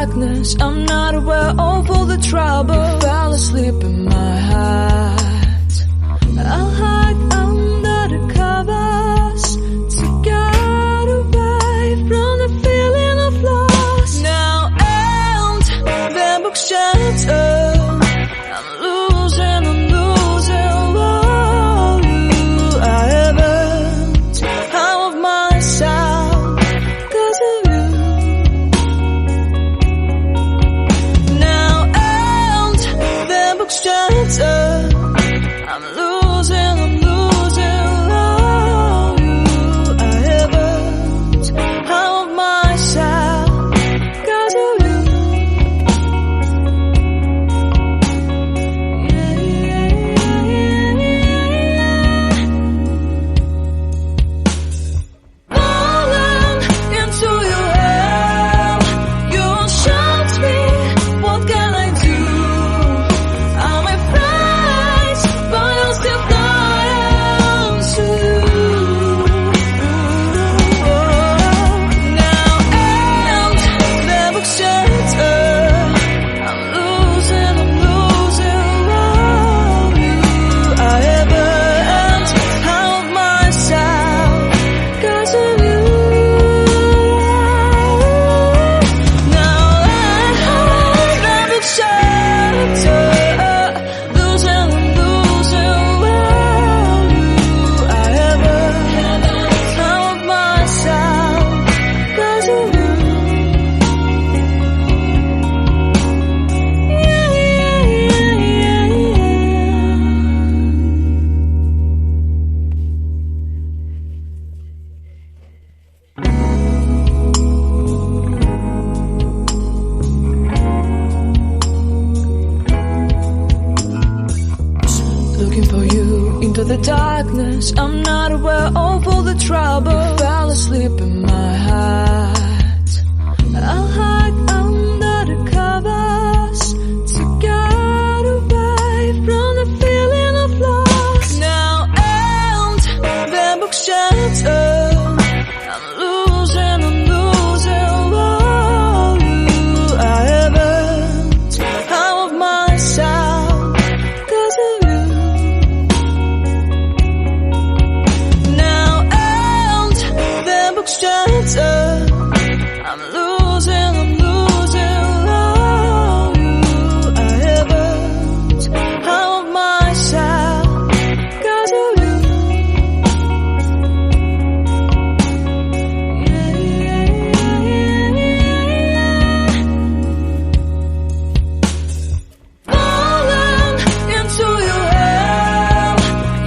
darkness, I'm not aware of all the trouble. Fell asleep in my heart. I'll hide under the covers to get away from the feeling of loss. Now and the book shattered, I'm losing. Oh, I haven't out of myself 'cause of you. Now and the book shattered, I'm losing. Oh, I haven't out of myself 'cause of you. Falling into your hell, you shot me. What can I do? I'm afraid, but I'll still fly to you. Now and the book shattered, I'm losing. Oh, I haven't out of myself 'cause of you. Now the book shattered, losing. Oh, I haven't out of myself 'cause of you. Looking for you into the darkness, I'm not aware of all the trouble. Fell asleep in my heart. I'll hide under the covers to get away from the feeling of loss. Now and the book shattered, I'm losing. Oh, I haven't out of myself 'cause of you. Now and the book shattered, I'm losing. Oh, I haven't out of myself 'cause of you. Falling into your hell,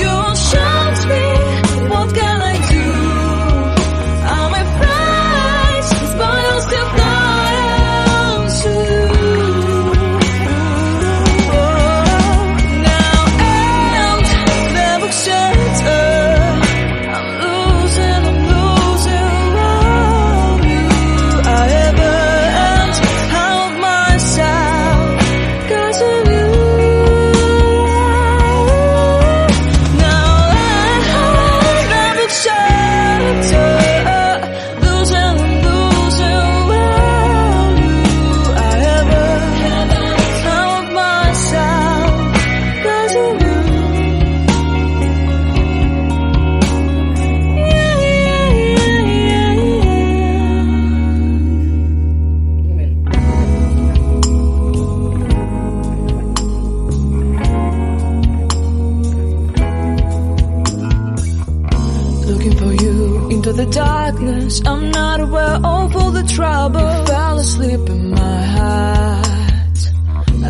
you shot me. What can I do? I'm afraid, but I'll still fly to you. Now and the book shattered, I'm losing. Oh, I haven't out of myself 'cause of you. Now the book shattered, losing. Oh, I haven't out of myself 'cause of you. Looking for you into the darkness, I'm not aware of all the trouble. Fell asleep in my heart.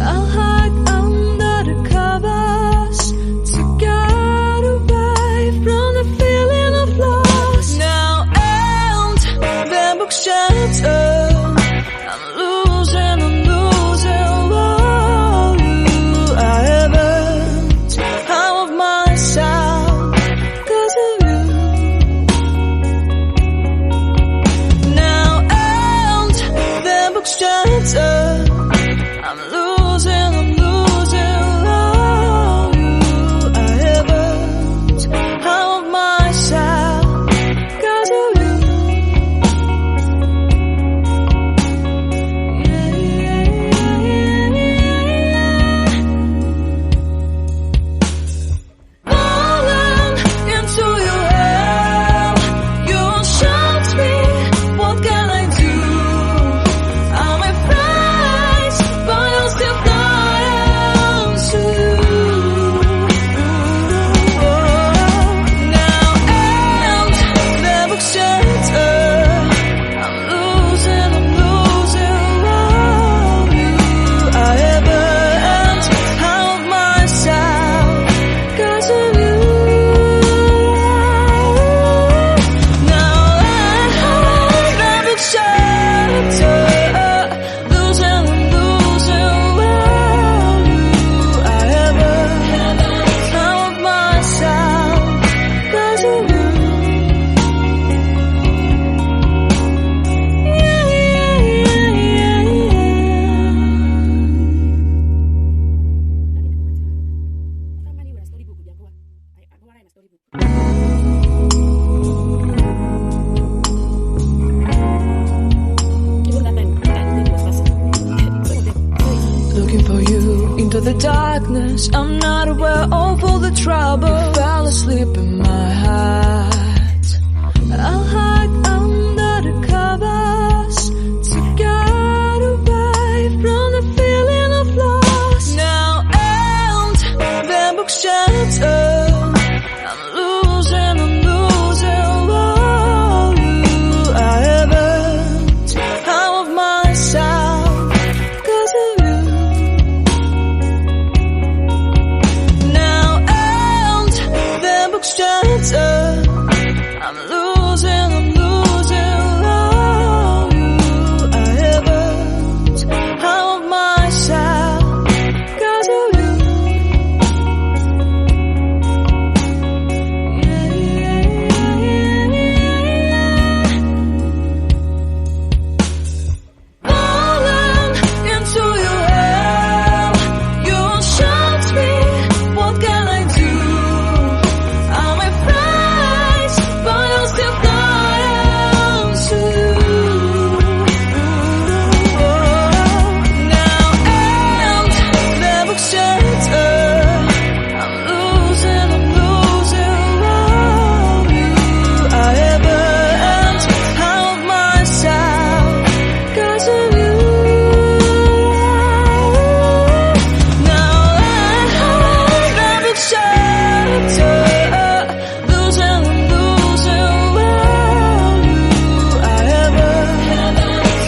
I'll hide under the covers to get away from the feeling of loss. Now and the book shattered, I'm losing. Oh, I haven't out of myself 'cause of you. Now and the book shattered, I'm losing. darkness, I'm not aware of all the trouble. Fell asleep in my heart. I'll hide under the covers to get away from the feeling of loss. Now and the book shattered. I'm losing. Oh, I haven't out of myself 'cause of you. Now and the book shattered. I'm losing. Oh, I haven't out of myself 'cause of you. Falling into your hell, you won't shout me. What can I do? I'm afraid, but I'll still fly to you. Now and the book shattered. I'm losing. Oh, you. I haven't out of myself 'cause of you. Now and the book shattered. Losing. Oh, you. I haven't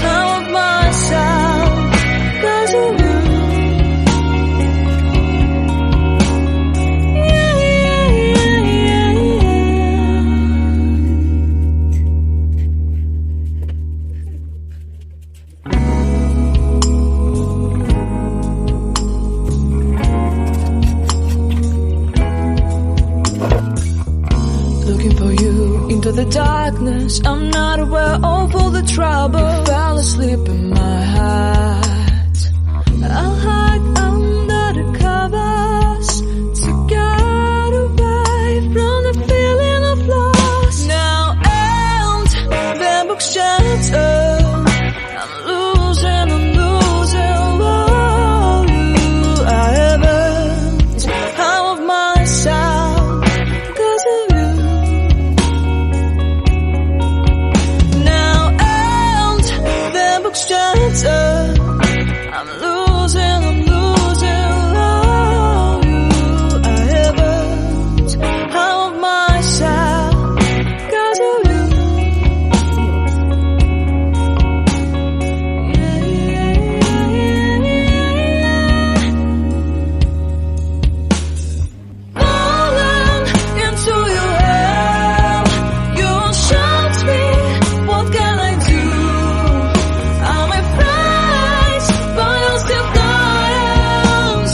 out of myself 'cause of you. Looking for you into the darkness, I'm not aware of all the trouble. Fell asleep in my heart. I'll hide under the covers to get away from the feeling of loss. Now and the book shattered. I'm losing. Oh, you. I haven't out of myself 'cause of you. Now and the book shattered. I'm losing. Oh, you. I haven't out of myself 'cause of you. Falling into your hell, you won't shout me. What can I do? I'm afraid, but I'll still fly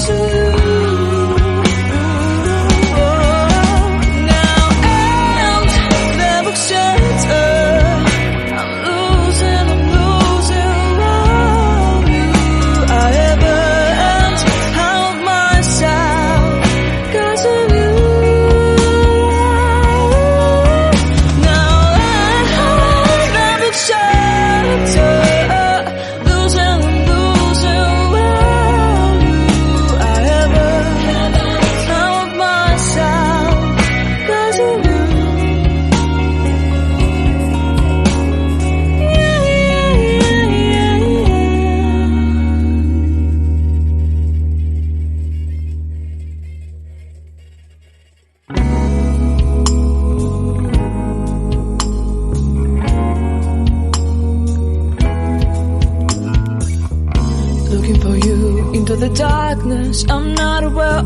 to you. Now and the book shattered. I'm losing. Oh, you. I haven't out of myself 'cause of you. Now and the book shattered. Losing. Oh, you. I haven't out of myself 'cause of you. Looking for you into the darkness, I'm not aware